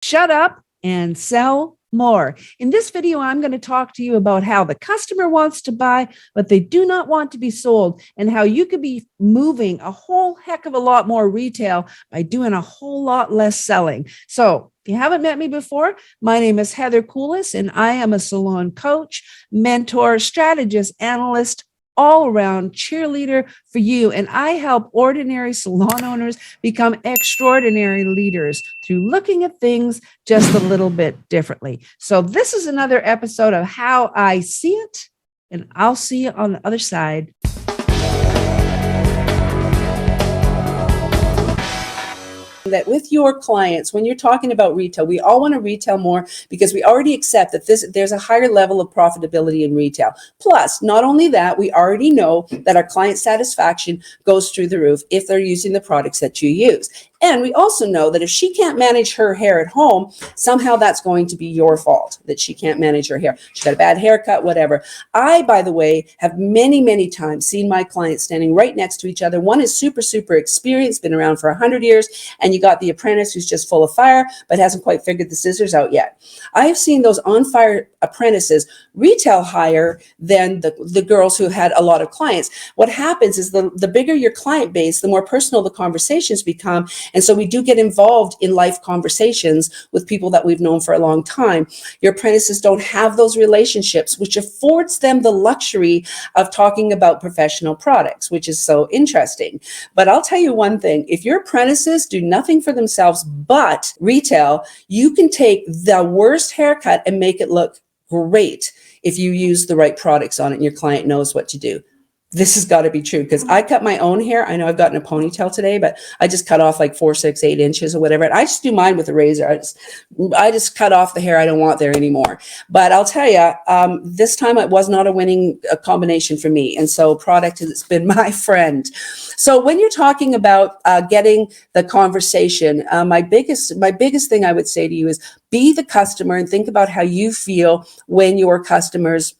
Shut up and sell more. In this video, I'm going to talk to you about how the customer wants to buy, but they do not want to be sold, and how you could be moving a whole heck of a lot more retail by doing a whole lot less selling. So if you haven't met me before, my name is Heather Coulis, and I am a salon coach, mentor, strategist, analyst, all around cheerleader for you. And I help ordinary salon owners become extraordinary leaders through looking at things just a little bit differently. So this is another episode of How I See It, and I'll see you on the other side. That with your clients, when you're talking about retail, we all want to retail more because we already accept that there's a higher level of profitability in retail. Plus, not only that, we already know that our client satisfaction goes through the roof if they're using the products that you use. And we also know that if she can't manage her hair at home, somehow that's going to be your fault, that she can't manage her hair. She got a bad haircut, whatever. I, by the way, have many, many times seen my clients standing right next to each other. One is super, super experienced, been around for 100 years, and you got the apprentice who's just full of fire, but hasn't quite figured the scissors out yet. I have seen those on-fire apprentices retail higher than the girls who had a lot of clients. What happens is the bigger your client base, the more personal the conversations become. And so we do get involved in life conversations with people that we've known for a long time. Your apprentices don't have those relationships, which affords them the luxury of talking about professional products, which is so interesting. But I'll tell you one thing, if your apprentices do nothing for themselves but retail, you can take the worst haircut and make it look great if you use the right products on it and your client knows what to do. This has got to be true because I cut my own hair. I know I've gotten a ponytail today, but I just cut off like 4, 6, 8 inches or whatever. And I just do mine with a razor. I just cut off the hair I don't want there anymore. But I'll tell you, this time it was not a winning combination for me. And so product has been my friend. So when you're talking about getting the conversation, my biggest thing I would say to you is be the customer and think about how you feel when your customers.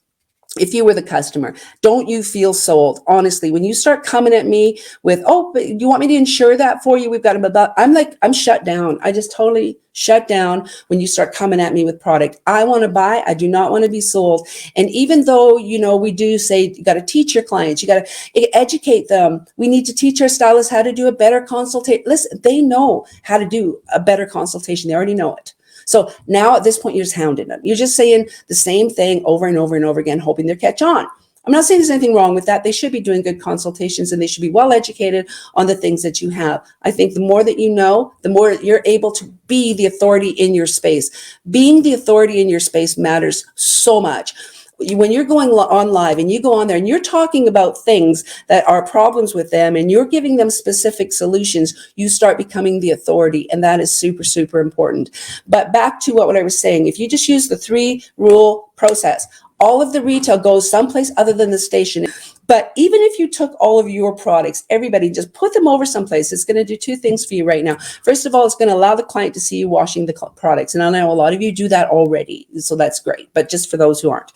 If you were the customer, don't you feel sold? Honestly, when you start coming at me with, oh, but you want me to insure that for you? We've got I'm shut down. I just totally shut down when you start coming at me with product. I want to buy. I do not want to be sold. And even though, we do say you got to teach your clients, you got to educate them. We need to teach our stylists how to do a better consultation. Listen, they know how to do a better consultation. They already know it. So now at this point, you're just hounding them. You're just saying the same thing over and over and over again, hoping they'll catch on. I'm not saying there's anything wrong with that. They should be doing good consultations and they should be well educated on the things that you have. I think the more that you know, the more you're able to be the authority in your space. Being the authority in your space matters so much. When you're going on live and you go on there and you're talking about things that are problems with them and you're giving them specific solutions, you start becoming the authority. And that is super, super important. But back to what I was saying, if you just use the 3-rule process, all of the retail goes someplace other than the station. But even if you took all of your products, everybody just put them over someplace, it's going to do 2 things for you right now. First of all, it's going to allow the client to see you washing the products. And I know a lot of you do that already, so that's great. But just for those who aren't,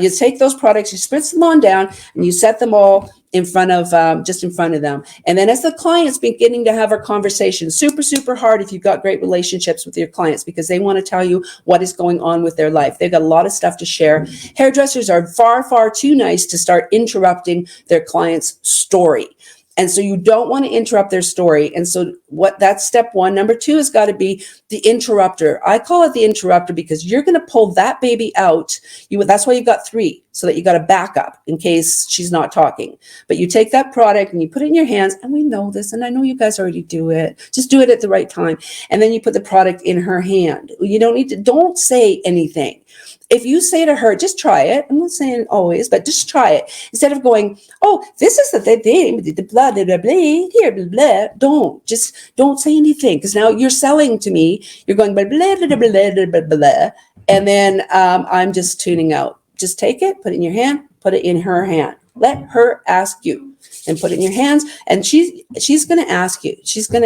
you take those products, you spritz them on down, and you set them all in front of just in front of them. And then as the client's beginning to have a conversation, super, super hard if you've got great relationships with your clients because they want to tell you what is going on with their life. They've got a lot of stuff to share. Hairdressers are far, far too nice to start interrupting their client's story. And so you don't want to interrupt their story. And so that's step 1. Number 2 has got to be the interrupter. I call it the interrupter because you're going to pull that baby out. That's why you've got 3, so that you got a backup in case she's not talking. But you take that product and you put it in your hands, and we know this, and I know you guys already do it. Just do it at the right time. And then you put the product in her hand. You don't say anything. If you say to her, just try it, I'm not saying always, but just try it. Instead of going, oh, this is the thing, blah, blah, blah, blah, here, blah, blah. Don't say anything. Because now you're selling to me. You're going, blah, blah, blah, blah, blah, blah, blah. And then I'm just tuning out. Just take it, put it in your hand, put it in her hand. Let her ask you. And put it in your hands, and she's going to ask you.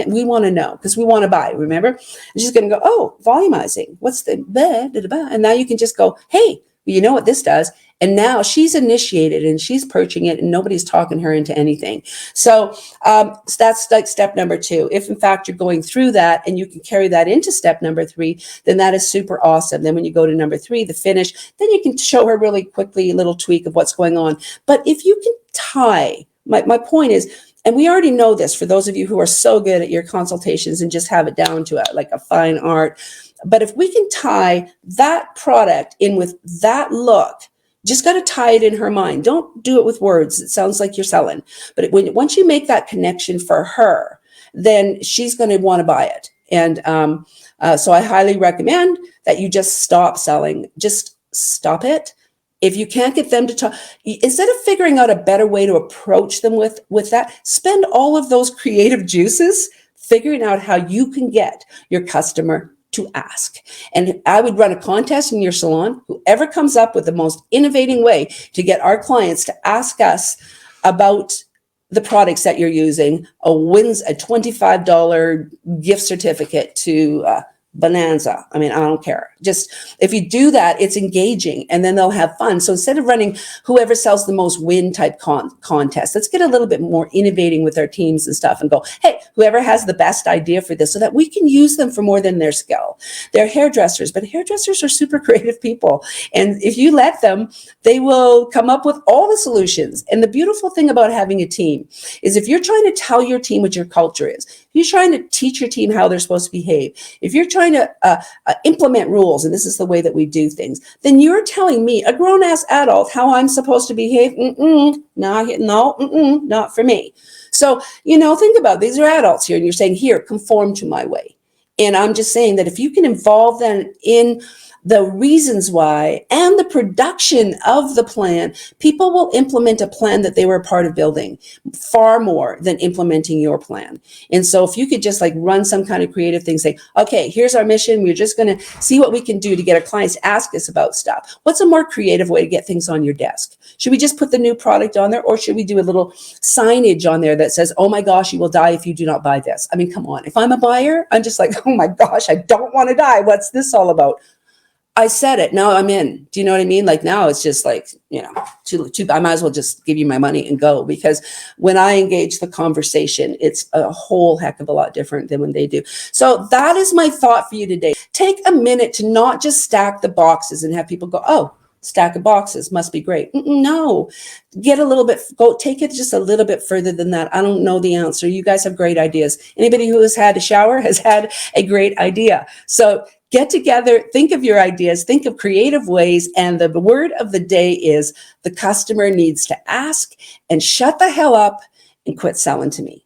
We want to know because we want to buy. Remember, and she's going to go, oh, volumizing. What's the blah, blah, blah. And now you can just go, hey, Well, you know what this does? And now she's initiated and she's purchasing it and nobody's talking her into anything. So that's like step number 2. If in fact you're going through that and you can carry that into step number 3, then that is super awesome. Then when you go to number 3, the finish, then you can show her really quickly a little tweak of what's going on. But if you can tie, my point is, and we already know this for those of you who are so good at your consultations and just have it down to like a fine art. But if we can tie that product in with that look, just got to tie it in her mind. Don't do it with words. It sounds like you're selling. But once you make that connection for her, then she's going to want to buy it. And so I highly recommend that you just stop selling. Just stop it. If you can't get them to talk, instead of figuring out a better way to approach them with that, spend all of those creative juices figuring out how you can get your customer to ask. And I would run a contest in your salon. Whoever comes up with the most innovating way to get our clients to ask us about the products that you're using wins a $25 gift certificate to Bonanza. I mean, I don't care. Just if you do that, it's engaging and then they'll have fun. So instead of running whoever sells the most win type contest, let's get a little bit more innovating with our teams and stuff and go, hey, whoever has the best idea for this so that we can use them for more than their skill. They're hairdressers, but hairdressers are super creative people. And if you let them, they will come up with all the solutions. And the beautiful thing about having a team is if you're trying to tell your team what your culture is, if you're trying to teach your team how they're supposed to behave, if you're trying to implement rules, and this is the way that we do things, then you're telling me, a grown-ass adult, how I'm supposed to behave? Not for me. So, think about it. These are adults here, and you're saying, here, conform to my way. And I'm just saying that if you can involve them in the reasons why and the production of the plan, people will implement a plan that they were a part of building far more than implementing your plan. And so if you could just like run some kind of creative thing, say, okay, here's our mission. We're just going to see what we can do to get our clients to ask us about stuff. What's a more creative way to get things on your desk? Should we just put the new product on there, or should we do a little signage on there that says, oh my gosh, you will die if you do not buy this? I mean, come on. If I'm a buyer, I'm just like, oh my gosh, I don't want to die. What's this all about? I said it. Now I'm in. Do you know what I mean? Like now it's just like, I might as well just give you my money and go, because when I engage the conversation, it's a whole heck of a lot different than when they do. So that is my thought for you today. Take a minute to not just stack the boxes and have people go, oh, stack of boxes must be great. No, take it just a little bit further than that. I don't know the answer. You guys have great ideas. Anybody who has had a shower has had a great idea. So get together, think of your ideas, think of creative ways. And the word of the day is the customer needs to ask and shut the hell up and quit selling to me.